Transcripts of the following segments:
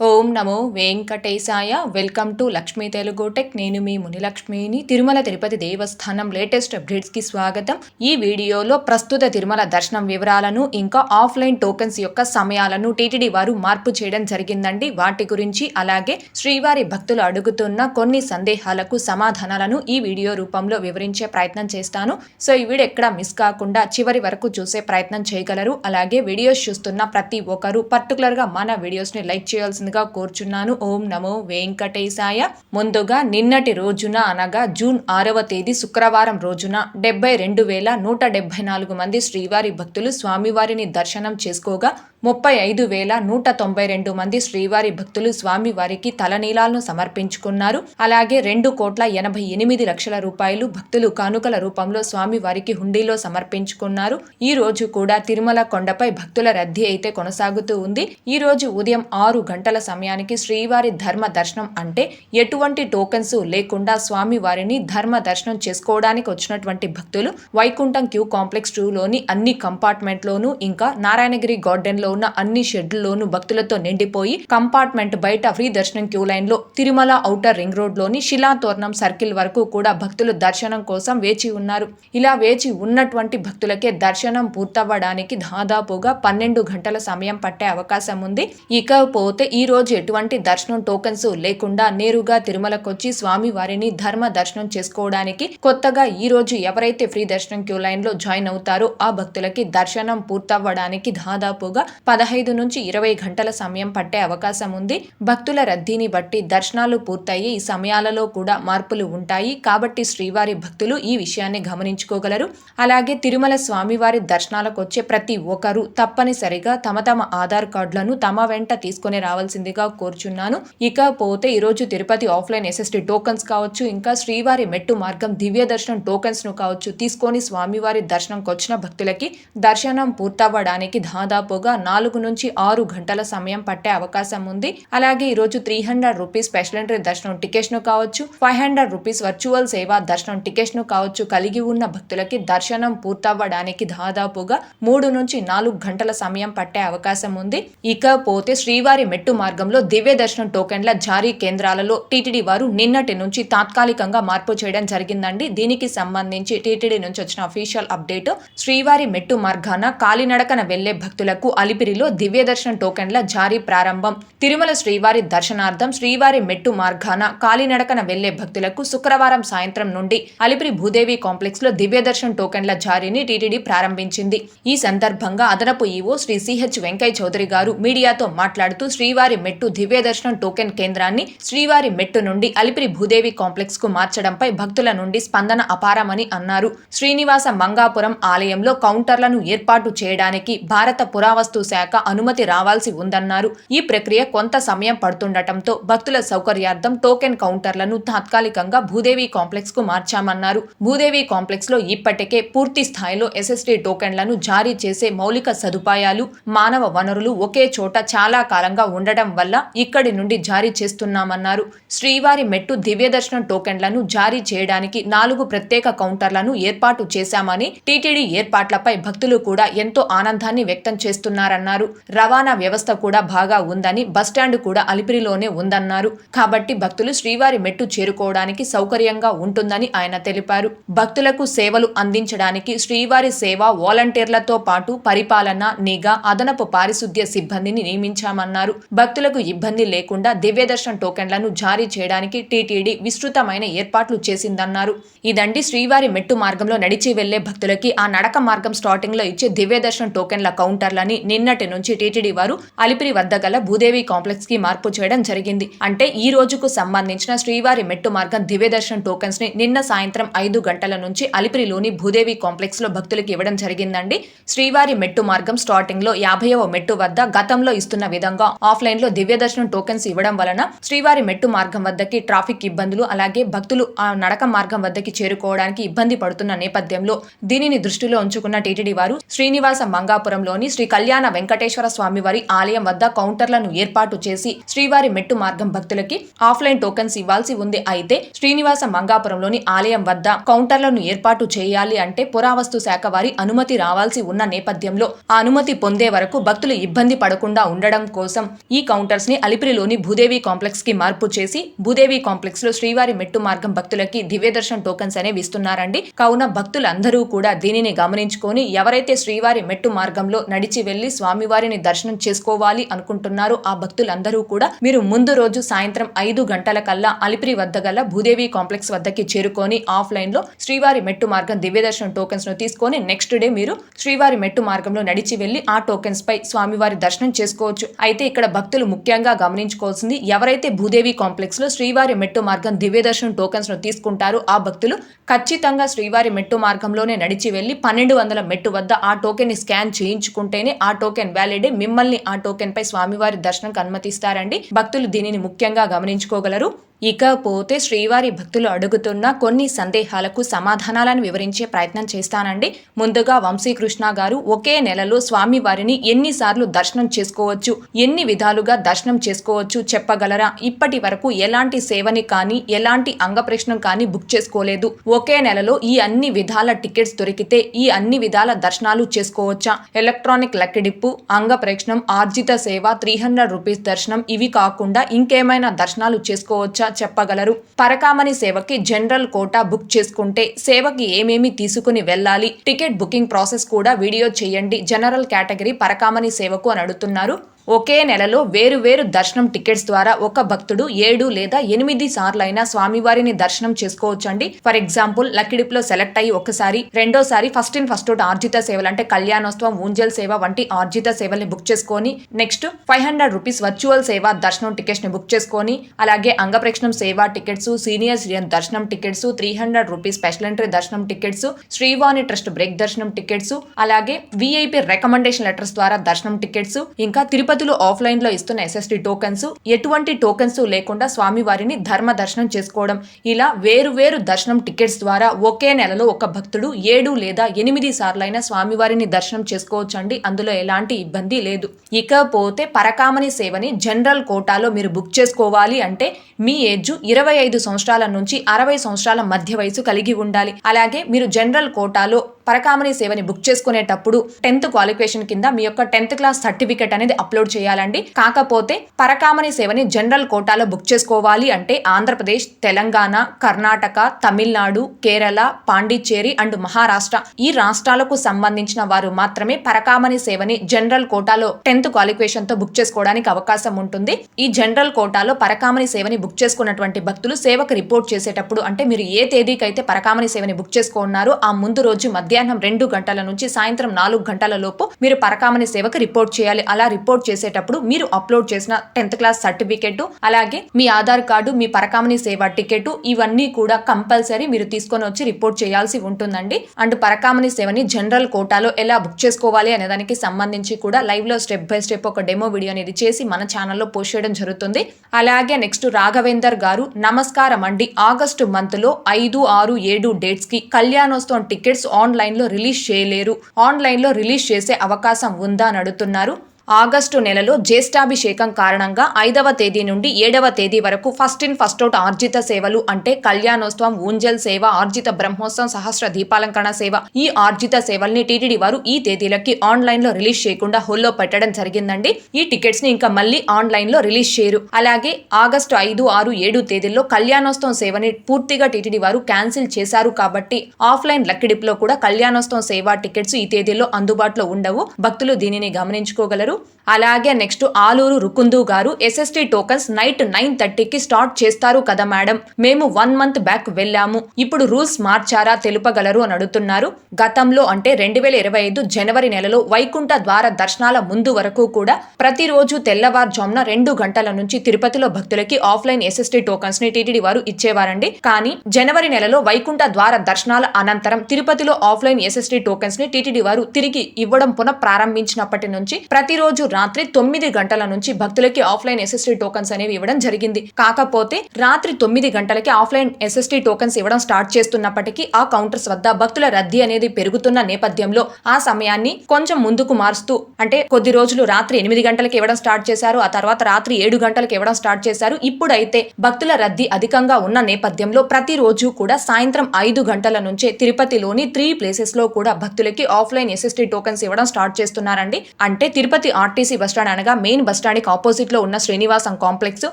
Om Namo Venkatesaya. Welcome to Lakshmi Telugu tech. నేను మీ మునిలక్ష్మిని. తిరుమల తిరుపతి దేవస్థానం latest updates కి స్వాగతం. ఈ వీడియోలో ప్రస్తుత తిరుమల దర్శనం వివరాలను ఇంకా ఆఫ్లైన్ టోకెన్స్ యొక్క సమయాలను టీటీడీ వారు మార్పు చేయడం జరిగిందండి. వాటి గురించి అలాగే శ్రీవారి భక్తులు అడుగుతున్న కొన్ని సందేహాలకు సమాధానాలను ఈ వీడియో రూపంలో వివరించే ప్రయత్నం చేస్తాను. సో ఈ వీడియో ఎక్కడ మిస్ కాకుండా చివరి వరకు చూసే ప్రయత్నం చేయగలరు. అలాగే వీడియోస్ చూస్తున్న ప్రతి ఒక్కరు పర్టికులర్ గా మన వీడియోస్ ని లైక్ చేయాల్సింది కోరుచున్నాను. ఓం నమో వెంకటేశాయ. ముందుగా నిన్నటి రోజున అనగా జూన్ 6వ తేదీ శుక్రవారం రోజున 72,174 మంది శ్రీవారి భక్తులు స్వామివారిని దర్శనం చేసుకోగా 35,192 మంది శ్రీవారి భక్తులు స్వామివారికి తలనీలాలను సమర్పించుకున్నారు. అలాగే 2,88,00,000 రూపాయలు భక్తులు కానుకల రూపంలో స్వామివారికి హుండీలో సమర్పించుకున్నారు. ఈ రోజు కూడా తిరుమల కొండపై భక్తుల రద్దీ అయితే కొనసాగుతూ ఉంది. ఈ రోజు ఉదయం 6 గంటల సమయానికి శ్రీవారి ధర్మ దర్శనం అంటే ఎటువంటి టోకెన్స్ లేకుండా స్వామివారిని ధర్మ దర్శనం చేసుకోవడానికి వచ్చినటువంటి భక్తులు వైకుంఠం క్యూ కాంప్లెక్స్ 2లోని అన్ని కంపార్ట్మెంట్లోనూ ఇంకా నారాయణగిరి గార్డెన్ లో ఉన్న అన్ని షెడ్లలోనూ భక్తులతో నిండిపోయి కంపార్ట్మెంట్ బయట ఫ్రీ దర్శనం క్యూ లైన్ లో తిరుమల ఔటర్ రింగ్ రోడ్ లోని శిలాతోరణం సర్కిల్ వరకు కూడా భక్తులు దర్శనం కోసం వేచి ఉన్నారు. ఇలా వేచి ఉన్నటువంటి భక్తులకే దర్శనం పూర్తవ్వడానికి దాదాపుగా 12 గంటల సమయం పట్టే అవకాశం ఉంది. ఇకపోతే ఈ రోజు ఎటువంటి దర్శనం టోకెన్స్ లేకుండా నేరుగా తిరుమలకొచ్చి స్వామి వారిని ధర్మ దర్శనం చేసుకోవడానికి కొత్తగా ఈ రోజు ఎవరైతే ఫ్రీ దర్శనం క్యూ లైన్ లో జాయిన్ అవుతారో ఆ భక్తులకి దర్శనం పూర్తవ్వడానికి దాదాపుగా 15 నుంచి 20 గంటల సమయం పట్టే అవకాశం ఉంది. భక్తుల రద్దీని బట్టి దర్శనాలు పూర్తయ్యి ఈ సమయాలలో కూడా మార్పులు ఉంటాయి. కాబట్టి శ్రీవారి భక్తులు ఈ విషయాన్ని గమనించుకోగలరు. అలాగే తిరుమల స్వామివారి దర్శనాలకు వచ్చే ప్రతి ఒక్కరూ తప్పనిసరిగా తమ ఆధార్ కార్డులను తమ వెంట తీసుకుని రావాల్సిందిగా కోరుచున్నాను. ఇకపోతే ఈరోజు తిరుపతి ఆఫ్లైన్ ఎస్ఎస్డి టోకన్స్ కావచ్చు, ఇంకా శ్రీవారి మెట్టు మార్గం దివ్య దర్శనం టోకన్స్ ను కావచ్చు తీసుకొని స్వామివారి దర్శనంకి వచ్చిన భక్తులకి దర్శనం పూర్తవ్వడానికి దాదాపుగా 4 నుంచి 6 గంటల సమయం పట్టే అవకాశం ఉంది. అలాగే ఈరోజు 300 రూపీస్ స్పెషల్ ఎంట్రీ దర్శనం టికెట్స్ ను కావచ్చు, 500 రూపీస్ వర్చువల్ సేవా దర్శనం టికెట్స్ ను కావచ్చు కలిగి ఉన్న భక్తులకి దర్శనం పూర్తవ్వడానికి దాదాపుగా 3 నుంచి 4 గంటల సమయం పట్టే అవకాశం ఉంది. ఇకపోతే శ్రీవారి మెట్టు మార్గంలో దివ్య దర్శనం టోకెన్ల జారీ కేంద్రాలలో టీటీడీ వారు నిన్నటి నుంచి తాత్కాలికంగా మార్పు చేయడం జరిగిందండి. దీనికి సంబంధించి టీటీడీ నుంచి వచ్చిన అఫీషియల్ అప్డేట్, శ్రీవారి మెట్టు మార్గాన కాలినడకన వెళ్లే భక్తులకు అలిపిరిలో దివ్య దర్శనం టోకెన్ల జారీ ప్రారంభం. తిరుమల శ్రీవారి దర్శనార్థం శ్రీవారి మెట్టు మార్గాన కాలినడకన వెళ్లే భక్తులకు శుక్రవారం సాయంత్రం నుండి అలిపిరి భూదేవి కాంప్లెక్స్ లో దివ్య దర్శనం టోకెన్ల జారీని టీటీడీ ప్రారంభించింది. ఈ సందర్భంగా అదనపు ఈవో శ్రీ సిహెచ్ వెంకయ్య చౌదరి గారు మీడియాతో మాట్లాడుతూ శ్రీవారి మెట్టు దివ్య దర్శనం టోకెన్ కేంద్రాన్ని శ్రీవారి మెట్టు నుండి అలిపిరి భూదేవి కాంప్లెక్స్ కు మార్చడంపై భక్తుల నుండి స్పందన అపారమని అన్నారు. శ్రీనివాస మంగాపురం ఆలయంలో కౌంటర్లను ఏర్పాటు చేయడానికి భారత పురావస్తు శాఖ అనుమతి రావాల్సి ఉందన్నారు. ఈ ప్రక్రియ కొంత సమయం పడుతుండటంతో భక్తుల సౌకర్యార్థం టోకెన్ కౌంటర్లను తాత్కాలికంగా భూదేవి కాంప్లెక్స్ కు మార్చామన్నారు. భూదేవి కాంప్లెక్స్ లో ఇప్పటికే పూర్తి స్థాయిలో ఎస్ఎస్డి టోకెన్లను జారీ చేసే మౌలిక సదుపాయాలు, మానవ వనరులు ఒకే చోట చాలా కాలంగా ఉండటం వల్ల ఇక్కడి నుండి జారీ చేస్తున్నామన్నారు. శ్రీవారి మెట్టు దివ్య దర్శనం టోకెన్లను జారీ చేయడానికి 4 ప్రత్యేక కౌంటర్లను ఏర్పాటు చేశామని, టీటీడీ ఏర్పాట్లపై భక్తులు కూడా ఎంతో ఆనందాన్ని వ్యక్తం చేస్తున్నారన్నారు. రవాణా వ్యవస్థ కూడా బాగా ఉందని, బస్టాండ్ కూడా అలిపిరిలోనే ఉందన్నారు. కాబట్టి భక్తులు శ్రీవారి మెట్టు చేరుకోవడానికి సౌకర్యంగా ఉంటుందని ఆయన తెలిపారు. భక్తులకు సేవలు అందించడానికి శ్రీవారి సేవా వాలంటీర్లతో పాటు పరిపాలన, నిఘా, అదనపు పారిశుద్ధ్య సిబ్బందిని నియమించామన్నారు. భక్తులకు ఇబ్బంది లేకుండా దివ్య దర్శనం టోకెన్లను జారీ చేయడానికి టీటీడీ విస్తృతమైన ఏర్పాట్లు చేసిందన్నారు. ఇదండి శ్రీవారి మెట్టు మార్గంలో నడిచి వెళ్లే భక్తులకి ఆ నడక మార్గం స్టార్టింగ్ లో ఇచ్చే దివ్య దర్శనం టోకెన్ల కౌంటర్లని నిన్నటి నుంచి టీటీడీ వారు అలిపిరి వద్ద గల భూదేవి కాంప్లెక్స్ కి మార్పు చేయడం జరిగింది. అంటే ఈ రోజుకు సంబంధించిన శ్రీవారి మెట్టు మార్గం దివ్య దర్శనం టోకెన్స్ ని నిన్న సాయంత్రం 5 గంటల నుంచి అలిపిరిలోని భూదేవి కాంప్లెక్స్ లో భక్తులకు ఇవ్వడం జరిగిందండి. శ్రీవారి మెట్టు మార్గం స్టార్టింగ్ లో 50వ మెట్టు వద్ద గతంలో ఇస్తున్న విధంగా ఆఫ్లైన్ లో దివ్య దర్శనం టోకెన్స్ ఇవ్వడం వలన శ్రీవారి మెట్టు మార్గం వద్దకి ట్రాఫిక్ ఇబ్బందులు, అలాగే భక్తులు ఆ నడక మార్గం వద్దకి చేరుకోవడానికి ఇబ్బంది పడుతున్న నేపథ్యంలో దీనిని దృష్టిలో ఉంచుకున్న టీటీడీ వారు శ్రీనివాస మంగాపురంలోని శ్రీ కళ్యాణ వెంకటేశ్వర స్వామివారి ఆలయం వద్ద కౌంటర్లను ఏర్పాటు చేసి శ్రీవారి మెట్టు మార్గం భక్తులకి ఆఫ్లైన్ టోకెన్స్ ఇవ్వాల్సి ఉంది. అయితే శ్రీనివాస మంగాపురంలోని ఆలయం వద్ద కౌంటర్లను ఏర్పాటు చేయాలి అంటే పురావస్తు శాఖ వారి అనుమతి రావాల్సి ఉన్న నేపథ్యంలో ఆ అనుమతి పొందే వరకు భక్తులు ఇబ్బంది పడకుండా ఉండడం కోసం ఈ కౌంటర్స్ ని అలిపిరిలోని భూదేవి కాంప్లెక్స్ కి మార్పు చేసి భూదేవి కాంప్లెక్స్ లో శ్రీవారి మెట్టు మార్గం భక్తులకి దివ్య దర్శన్ టోకెన్స్ అనేవి ఇస్తున్నారండి. కావున భక్తులందరూ కూడా దీనిని గమనించుకొని ఎవరైతే శ్రీవారి మెట్టు మార్గంలో నడిచి వెళ్లి స్వామివారిని దర్శనం చేసుకోవాలి అనుకుంటున్నారో ఆ భక్తులందరూ కూడా మీరు ముందు రోజు సాయంత్రం 5 గంటల కల్లా అలిపిరి వద్ద గల భూదేవి కాంప్లెక్స్ వద్దకి చేరుకొని ఆఫ్లైన్ లో శ్రీవారి మెట్టు మార్గం దివ్య దర్శనం టోకెన్స్ ను తీసుకొని నెక్స్ట్ డే మీరు శ్రీవారి మెట్టు మార్గంలో నడిచి వెళ్లి ఆ టోకెన్స్ పై స్వామివారి దర్శనం చేసుకోవచ్చు. అయితే ఇక్కడ భక్తులు ముఖ్యంగా గమనించుకోవాల్సింది ఎవరైతే భూదేవి కాంప్లెక్స్ లో శ్రీవారి మెట్టు మార్గం దివ్య దర్శనం టోకెన్స్ ను తీసుకుంటారో ఆ భక్తులు ఖచ్చితంగా శ్రీవారి మెట్టు మార్గంలోనే నడిచి వెళ్లి 1200 మెట్టు వద్ద ఆ టోకెన్ ని స్కాన్ చేయించుకుంటేనే ఆ టోకెన్ వ్యాలిడే మిమ్మల్ని ఆ టోకెన్ పై స్వామివారి దర్శనంకి అనుమతిస్తారండి. భక్తులు దీనిని ముఖ్యంగా గమనించుకోగలరు. ఇకపోతే శ్రీవారి భక్తులు అడుగుతున్న కొన్ని సందేహాలకు సమాధానాలను వివరించే ప్రయత్నం చేస్తానండి. ముందుగా వంశీకృష్ణ గారు ఒకే నెలలో స్వామివారిని ఎన్నిసార్లు దర్శనం చేసుకోవచ్చు, ఎన్ని విధాలుగా దర్శనం చేసుకోవచ్చు చెప్పగలరా? ఇప్పటి వరకు ఎలాంటి సేవని కానీ ఎలాంటి అంగప్రశ్నం కానీ బుక్ చేసుకోలేదు. ఒకే నెలలో ఈ అన్ని విధాల టికెట్స్ దొరికితే ఈ అన్ని విధాల దర్శనాలు చేసుకోవచ్చా? ఎలక్ట్రానిక్ లక్కిడిప్పు, అంగప్రశ్నం, ఆర్జిత సేవ, 300 రూపీస్ దర్శనం ఇవి కాకుండా ఇంకేమైనా దర్శనాలు చేసుకోవచ్చా చెప్పగలరు? పరకామణి సేవకి జనరల్ కోటా బుక్ చేసుకుంటే సేవకి ఏమేమి తీసుకుని వెళ్ళాలి? టికెట్ బుకింగ్ ప్రాసెస్ కూడా వీడియో చేయండి జనరల్ కేటగిరీ పరకామణి సేవకు అని అడుగుతున్నారు. ఒకే నెలలో వేరు దర్శనం టికెట్స్ ద్వారా ఒక భక్తుడు 7 లేదా 8 సార్లైనా స్వామివారిని దర్శనం చేసుకోవచ్చండి. ఫర్ ఎగ్జాంపుల్ లక్కిడిప్లో సెలెక్ట్ అయ్యి ఒకసారి, రెండోసారి ఫస్ట్ ఇన్ ఫస్ట్ అవుట్ ఆర్జిత సేవలు అంటే కళ్యాణోత్సవం, ఊంజల్ సేవ వంటి ఆర్జిత సేవల్ని బుక్ చేసుకొని నెక్స్ట్ 500 రూపీస్ వర్చువల్ సేవ దర్శనం టికెట్స్ ని బుక్ చేసుకొని అలాగే అంగప్రక్షణం సేవ టికెట్స్, సీనియర్ సిటిజన్ దర్శనం టికెట్స్, 300 రూపీస్ స్పెషల్ ఎంట్రీ దర్శనం టికెట్స్, శ్రీవాణి ట్రస్ట్ బ్రేక్ దర్శనం టికెట్స్, అలాగే విఐపి రికమెండేషన్ లెటర్స్ ద్వారా దర్శనం టికెట్స్, ఇంకా తిరుపతిలో ఆఫ్లైన్ లో ఇస్తున్న ఎస్ఎస్డి టోకెన్స్, ఎటువంటి టోకెన్స్ లేకుండా స్వామివారిని ధర్మ దర్శనం చేసుకోవడం, ఇలా వేరు దర్శనం టికెట్స్ ద్వారా ఒకే నెలలో ఒక భక్తుడు 7 లేదా 8 సార్లైనా స్వామివారిని దర్శనం చేసుకోవచ్చండి. అందులో ఎలాంటి ఇబ్బంది లేదు. ఇకపోతే పరకామణి సేవని జనరల్ కోటాలో మీరు బుక్ చేసుకోవాలి అంటే మీ ఏజ్ 25 సంవత్సరాల నుంచి 60 సంవత్సరాల మధ్య వయసు కలిగి ఉండాలి. అలాగే మీరు జనరల్ కోటాలో పరకామణి సేవని బుక్ చేసుకునేటప్పుడు 10th క్వాలిఫికేషన్ కింద మీ యొక్క 10th క్లాస్ సర్టిఫికేట్ అనేది అప్లోడ్ చేయాలండి. కాకపోతే పరకామణి సేవని జనరల్ కోటాలో బుక్ చేసుకోవాలి అంటే ఆంధ్రప్రదేశ్, తెలంగాణ, కర్ణాటక, తమిళనాడు, కేరళ, పాండిచ్చేరి అండ్ మహారాష్ట్ర ఈ రాష్ట్రాలకు సంబంధించిన వారు మాత్రమే పరకామణి సేవని జనరల్ కోటాలో 10th క్వాలిఫికేషన్ తో బుక్ చేసుకోవడానికి అవకాశం ఉంటుంది. ఈ జనరల్ కోటాలో పరకామణి సేవని బుక్ చేసుకున్నటువంటి భక్తులు సేవకు రిపోర్ట్ చేసేటప్పుడు అంటే మీరు ఏ తేదీకైతే పరకామణి సేవని బుక్ చేసుకున్నారో ఆ ముందు రోజు మధ్యాహ్నం 2 గంటల నుంచి సాయంత్రం 4 గంటల లోపు మీరు పరకామణి సేవకు రిపోర్ట్ చేయాలి. అలా రిపోర్ట్ చేసేటప్పుడు మీరు అప్లోడ్ చేసిన 10th క్లాస్ సర్టిఫికేట్, అలాగే మీ ఆధార్ కార్డు, మీ పరకామణి సేవ టికెట్ ఇవన్నీ కూడా కంపల్సరీ మీరు తీసుకొని వచ్చి రిపోర్ట్ చేయాల్సి ఉంటుందండి. అండ్ పరకామణి సేవని జనరల్ కోటాలో ఎలా బుక్ చేసుకోవాలి అనే దానికి సంబంధించి కూడా లైవ్ లో స్టెప్ బై స్టెప్ ఒక డెమో వీడియో అనేది చేసి మన ఛానల్లో పోస్ట్ చేయడం జరుగుతుంది. అలాగే నెక్స్ట్ రాఘవేందర్ గారు, నమస్కారం అండి. ఆగస్టు మంత్ లో 5, 6, 7 డేట్స్ కి కళ్యాణోత్సవం టికెట్స్ ఆన్లైన్ లో రిలీజ్ చేయలేరు. ఆన్లైన్ లో రిలీజ్ చేసే అవకాశం ఉందా అని అడుగుతున్నారు. ఆగస్టు నెలలో జ్యేష్ఠాభిషేకం కారణంగా 5వ తేదీ నుండి 7వ తేదీ వరకు ఫస్ట్ ఇన్ ఫస్ట్ అవుట్ ఆర్జిత సేవలు అంటే కళ్యాణోత్సవం, ఊంజల్ సేవ, ఆర్జిత బ్రహ్మోత్సవం, సహస్ర దీపాలంకరణ సేవ ఈ ఆర్జిత సేవల్ని టీటీడీ వారు ఈ తేదీలకి ఆన్లైన్ లో రిలీజ్ చేయకుండా హోల్లో పెట్టడం జరిగిందండి. ఈ టికెట్స్ ని ఇంకా మళ్ళీ ఆన్లైన్ లో రిలీజ్ చేయరు. అలాగే ఆగస్టు 5, 6, 7 తేదీల్లో కళ్యాణోత్సవం సేవని పూర్తిగా టీటీడీ వారు క్యాన్సిల్ చేశారు కాబట్టి ఆఫ్లైన్ లక్కిడిప్ లో కూడా కళ్యాణోత్సవం సేవ టికెట్స్ ఈ తేదీల్లో అందుబాటులో ఉండవు. భక్తులు దీనిని గమనించుకోగలరు. అలాగే నెక్స్ట్ ఆలూరు రుకుందు గారు, ఎస్ఎస్టీ టోకన్స్ నైట్ 9:30కి స్టార్ట్ చేస్తారు కదా మేడం, మేము 1 మంత్ బ్యాక్ వెళ్ళాము, ఇప్పుడు రూల్స్ మార్చారా తెలుపగలరు అని అడుగుతున్నారు. గతంలో అంటే 2025 జనవరి నెలలో వైకుంఠ ద్వార దర్శనాల ముందు వరకు కూడా ప్రతిరోజు తెల్లవారుజామున 2 గంటల నుంచి తిరుపతిలో భక్తులకి ఆఫ్లైన్ ఎస్ఎస్టీ టోకన్స్ ని టీటీడీ వారు ఇచ్చేవారండి. కానీ జనవరి నెలలో వైకుంఠ ద్వార దర్శనాల అనంతరం తిరుపతిలో ఆఫ్లైన్ ఎస్ఎస్టీ టోకన్స్ ని టీటీడీ వారు తిరిగి ఇవ్వడం పునః ప్రారంభించినప్పటి నుంచి ప్రతిరోజు ప్రతిరోజు రాత్రి 9 గంటల నుంచి భక్తులకి ఆఫ్లైన్ ఎస్ఎస్టీ టోకన్స్ అనేవి ఇవ్వడం జరిగింది. కాకపోతే రాత్రి 9 గంటలకి ఆఫ్లైన్ ఎస్ఎస్టీ టోకన్స్ ఇవ్వడం స్టార్ట్ చేస్తున్నప్పటికీ ఆ కౌంటర్స్ వద్ద భక్తుల రద్దీ అనేది పెరుగుతున్న నేపథ్యంలో ఆ సమయాన్ని కొంచెం ముందుకు మారుస్తూ, అంటే కొద్ది రోజులు రాత్రి 8 గంటలకు ఇవ్వడం స్టార్ట్ చేశారు, ఆ తర్వాత రాత్రి 7 గంటలకు ఇవ్వడం స్టార్ట్ చేశారు. ఇప్పుడైతే భక్తుల రద్దీ అధికంగా ఉన్న నేపథ్యంలో ప్రతిరోజు కూడా సాయంత్రం 5 గంటల నుంచే తిరుపతిలోని 3 ప్లేసెస్ లో కూడా భక్తులకి ఆఫ్లైన్ ఎస్ఎస్టీ టోకన్స్ ఇవ్వడం స్టార్ట్ చేస్తున్నారండి. అంటే తిరుపతి ఆర్టీసీ బస్టాండ్ అనగా మెయిన్ బస్టాండ్ కి ఆపోజిట్ లో ఉన్న శ్రీనివాసం కాంప్లెక్స్,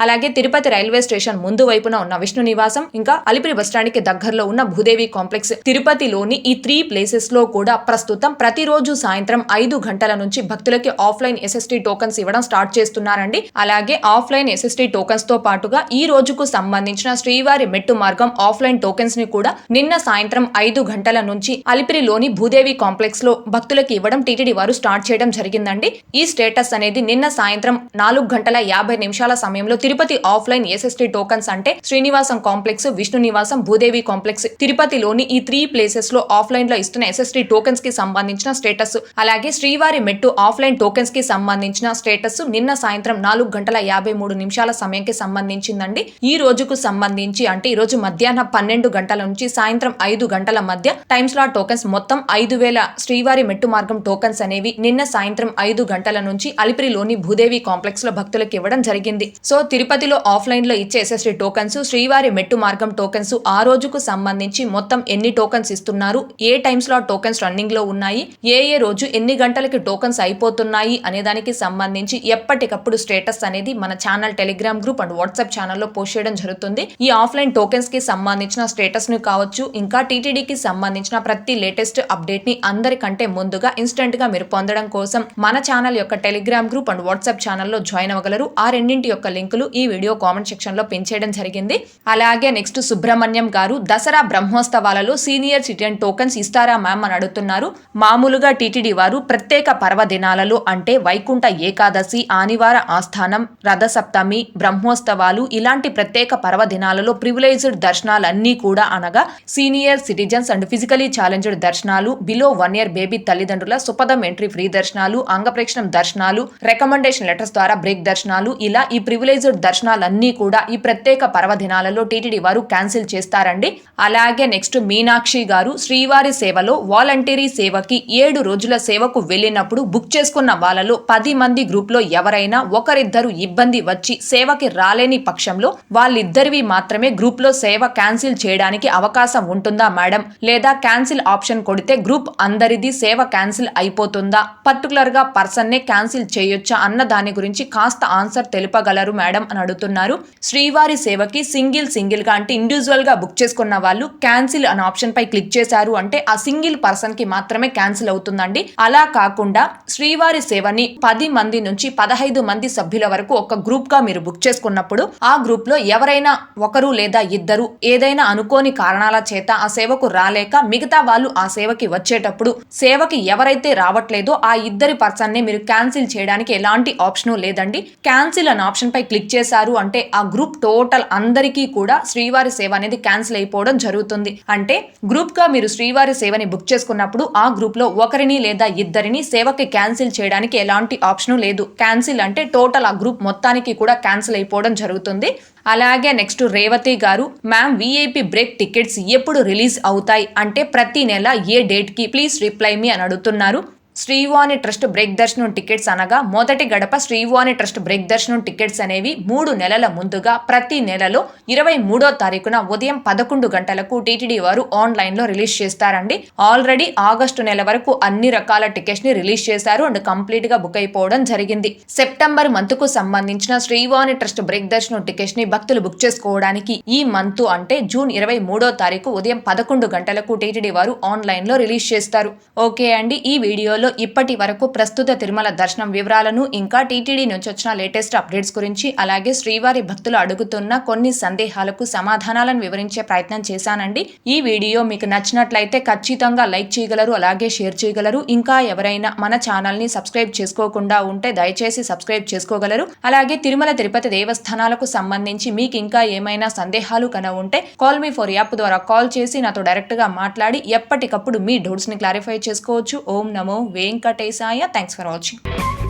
అలాగే తిరుపతి రైల్వే స్టేషన్ ముందు వైపున ఉన్న విష్ణు నివాసం, ఇంకా అలిపిరి బస్టాండ్ కి దగ్గరలో ఉన్న భూదేవి కాంప్లెక్స్, తిరుపతిలోని ఈ 3 ప్లేసెస్ లో కూడా ప్రస్తుతం ప్రతిరోజు సాయంత్రం 5 గంటల నుంచి భక్తులకి ఆఫ్లైన్ ఎస్ఎస్టీ టోకన్స్ ఇవ్వడం స్టార్ట్ చేస్తున్నారండి. అలాగే ఆఫ్లైన్ ఎస్ఎస్టీ టోకన్స్ తో పాటుగా ఈ రోజుకు సంబంధించిన శ్రీవారి మెట్టు మార్గం ఆఫ్లైన్ టోకెన్స్ ని కూడా నిన్న సాయంత్రం 5 గంటల నుంచి అలిపిరిలోని భూదేవి కాంప్లెక్స్ లో భక్తులకి ఇవ్వడం టీటీడీ వారు స్టార్ట్ చేయడం జరిగిందండి. ఈ స్టేటస్ అనేది నిన్న సాయంత్రం 4:50 సమయంలో తిరుపతి ఆఫ్లైన్ ఎస్ఎస్టీ టోకన్స్ అంటే శ్రీనివాసం కాంప్లెక్స్, విష్ణు నివాసం, భూదేవి కాంప్లెక్స్, తిరుపతిలోని ఈ 3 ప్లేసెస్ లో ఆఫ్లైన్ లో ఇస్తున్న ఎస్ఎస్టీ టోకెన్స్ కి సంబంధించిన స్టేటస్, అలాగే శ్రీవారి మెట్టు ఆఫ్లైన్ టోకెన్స్ కి సంబంధించిన స్టేటస్ నిన్న సాయంత్రం 4:53 సమయంకి సంబంధించిందండి. ఈ రోజుకు సంబంధించి అంటే ఈ రోజు మధ్యాహ్నం 12 గంటల నుంచి సాయంత్రం 5 గంటల మధ్య టైమ్ స్లాట్ టోకెన్స్ మొత్తం 5,000 శ్రీవారి మెట్టు మార్గం టోకెన్స్ అనేవి నిన్న సాయంత్రం 5 గంటల నుంచి అలిపిరిలోని భూదేవి కాంప్లెక్స్ లో భక్తులకు ఇవ్వడం జరిగింది. సో తిరుపతిలో ఆఫ్లైన్ లో ఇచ్చే ఎస్ఎస్టీ టోకెన్స్, శ్రీవారి మెట్టు మార్గం టోకెన్స్ ఆ రోజుకు సంబంధించి మొత్తం ఎన్ని టోకెన్స్ ఇస్తున్నారు, ఏ టైమ్ స్లాట్ టోకెన్స్ రన్నింగ్ లో ఉన్నాయి, ఏ రోజు ఎన్ని గంటలకి టోకెన్స్ అయిపోతున్నాయి అనే దానికి సంబంధించి ఎప్పటికప్పుడు స్టేటస్ అనేది మన channel Telegram group and WhatsApp ఛానల్లో పోస్ట్ చేయడం జరుగుతుంది. ఈ ఆఫ్లైన్ టోకెన్స్ కి సంబంధించిన స్టేటస్ ను కావచ్చు, ఇంకా టీటీడీకి సంబంధించిన ప్రతి లేటెస్ట్ అప్డేట్ ని అందరికంటే ముందుగా ఇన్స్టెంట్ గా మీరు పొందడం కోసం మన ఛానల్ యొక్క టెలిగ్రామ్ గ్రూప్ అండ్ వాట్సాప్ ఛానల్లో జాయిన్ అవ్వగలరు. ఆ రెండింటి యొక్క లింకులు ఈ వీడియో కామెంట్ సెక్షన్ లో పిన్ చేయడం జరిగింది. అలాగే నెక్స్ట్ సుబ్రహ్మణ్యం గారు దసరా బ్రహ్మోత్సవాలలో సీనియర్ సిటిజన్ టోకెన్స్ ఇస్తారా మ్యామ్ అని అడుగుతున్నారు. మామూలుగా టీటీడీ వారు ప్రత్యేక పర్వదినాలలో అంటే వైకుంఠ ఏకాదశి, ఆదివార ఆస్థానం, రథసప్తమి, బ్రహ్మోత్సవాలు ఇలాంటి ప్రత్యేక పర్వదినాలలో ప్రివిలేజ్డ్ దర్శనాలన్నీ కూడా అనగా senior citizens and physically challenged దర్శనాలు, బిలో 1 year బేబీ తల్లిదండ్రుల సుపదం ఎంట్రీ ఫ్రీ దర్శనాలు, అంగప్రేక్షణం దర్శనాలు, రికమెండేషన్ లెటర్స్ ద్వారా బ్రేక్ దర్శనాలు, ఇలా ఈ ప్రివిలేజ్డ్ దర్శనాలన్నీ కూడా ఈ ప్రత్యేక పర్వదినాలలో టీటీడీ వారు క్యాన్సిల్ చేస్తారండి. అలాగే నెక్స్ట్ మీనాక్షి గారు శ్రీవారి సేవలో వాలంటీరీ సేవకి 7 రోజుల సేవకు వెళ్ళినప్పుడు బుక్ చేసుకున్న వాళ్ళలో 10 మంది గ్రూప్ లో ఎవరైనా ఒకరిద్దరు ఇబ్బంది వచ్చి సేవకి రాలేని పక్షంలో వాళ్ళిద్దరివి మాత్రమే గ్రూప్ లో సేవ క్యాన్సిల్ చేయడానికి అవకాశం ఉంటుందా మేడం, లేదా క్యాన్సిల్ ఆప్షన్ కొడితే గ్రూప్ అందరిది సేవ క్యాన్సిల్ అయిపోతుందా, పర్టికులర్ గా పర్సన్ నే క్యాన్సిల్ చేయొచ్చా అన్న దాని గురించి కాస్త ఆన్సర్ తెలుపగలరు మేడం అని అడుగుతున్నారు. శ్రీవారి సేవకి సింగిల్ గా అంటే ఇండివిజువల్ గా బుక్ చేసుకున్న వాళ్ళు క్యాన్సిల్ అనే ఆప్షన్ పై క్లిక్ చేశారు అంటే ఆ సింగిల్ పర్సన్ కి మాత్రమే క్యాన్సిల్ అవుతుందండి. అలా కాకుండా శ్రీవారి సేవని 10 మంది నుంచి 15 మంది సభ్యుల వరకు ఒక గ్రూప్ గా మీరు బుక్ చేసుకున్నప్పుడు ఆ గ్రూప్ లో ఎవరైనా ఒకరు లేదా ఇద్దరు ఏదైనా అనుకోని కారణాల చేత ఆ సేవకు రాలేక మిగతా వాళ్ళు ఆ సేవకి వచ్చేటప్పుడు సేవకి ఎవరైతే రావట్లేదో ఆ ఇద్దరి పర్సన్ ని మీరు క్యాన్సిల్ చేయడానికి ఎలాంటి ఆప్షన్ లేదండి. క్యాన్సిల్ అనే ఆప్షన్ పై క్లిక్ చేశారు అంటే ఆ గ్రూప్ టోటల్ అందరికీ కూడా శ్రీవారి సేవ అనేది క్యాన్సిల్ అయిపోవడం జరుగుతుంది. అంటే గ్రూప్ గా మీరు శ్రీవారి సేవని బుక్ చేసుకున్నప్పుడు ఆ గ్రూప్ లో ఒకరిని లేదా ఇద్దరిని సేవకి క్యాన్సిల్ చేయడానికి ఎలాంటి ఆప్షన్ లేదు. క్యాన్సిల్ అంటే టోటల్ ఆ గ్రూప్ మొత్తానికి కూడా క్యాన్సిల్ అయిపోవడం జరుగుతుంది. అలాగే నెక్స్ట్ రేవతి గారు మ్యామ్ విఐపి బ్రేక్ టికెట్స్ ఎప్పుడు రిలీజ్ అవుతాయి అంటే ప్రతి నెల ఏ డేట్ కి ప్లీజ్ రిప్లై మీ అని అడుగుతున్నారు. శ్రీవాణి ట్రస్ట్ బ్రేక్ దర్శనం టికెట్స్ అనగా మొదటి గడప శ్రీవాణి ట్రస్ట్ బ్రేక్ దర్శనం టికెట్స్ అనేవి 3 నెలల ముందుగా ప్రతి నెలలో 23వ తారీఖున ఉదయం 11 గంటలకు టీటీడీ వారు ఆన్లైన్ లో రిలీజ్ చేస్తారండి. ఆల్రెడీ ఆగస్టు నెల వరకు అన్ని రకాల టికెట్స్ ని రిలీజ్ చేశారు అండ్ కంప్లీట్ గా బుక్ అయిపోవడం జరిగింది. సెప్టెంబర్ మంత్ కు సంబంధించిన శ్రీవాణి ట్రస్ట్ బ్రేక్ దర్శనం టికెట్స్ ని భక్తులు బుక్ చేసుకోవడానికి ఈ మంత్ అంటే జూన్ 23వ తారీఖు ఉదయం 11 గంటలకు టీటీడీ వారు ఆన్లైన్ లో రిలీజ్ చేస్తారు. ఓకే అండి, ఈ వీడియోలో ఇప్పటి వరకు ప్రస్తుత తిరుమల దర్శనం వివరాలను ఇంకా టీటీడీ నుంచి వచ్చిన లేటెస్ట్ అప్డేట్స్ గురించి అలాగే శ్రీవారి భక్తులు అడుగుతున్న కొన్ని సందేహాలకు సమాధానాలను వివరించే ప్రయత్నం చేశానండి. ఈ వీడియో మీకు నచ్చినట్లయితే ఖచ్చితంగా లైక్ చేయగలరు, అలాగే షేర్ చేయగలరు. ఇంకా ఎవరైనా మన ఛానల్ ని సబ్స్క్రైబ్ చేసుకోకుండా ఉంటే దయచేసి సబ్స్క్రైబ్ చేసుకోగలరు. అలాగే తిరుమల తిరుపతి దేవస్థానాలకు సంబంధించి మీకు ఇంకా ఏమైనా సందేహాలు ఉంటే కాల్ మీ ఫర్ యాప్ ద్వారా కాల్ చేసి నాతో డైరెక్ట్ గా మాట్లాడి ఎప్పటికప్పుడు మీ డౌట్స్ ని క్లారిఫై చేసుకోవచ్చు. ఓం నమో వెంకటేశాయ. Thanks for watching.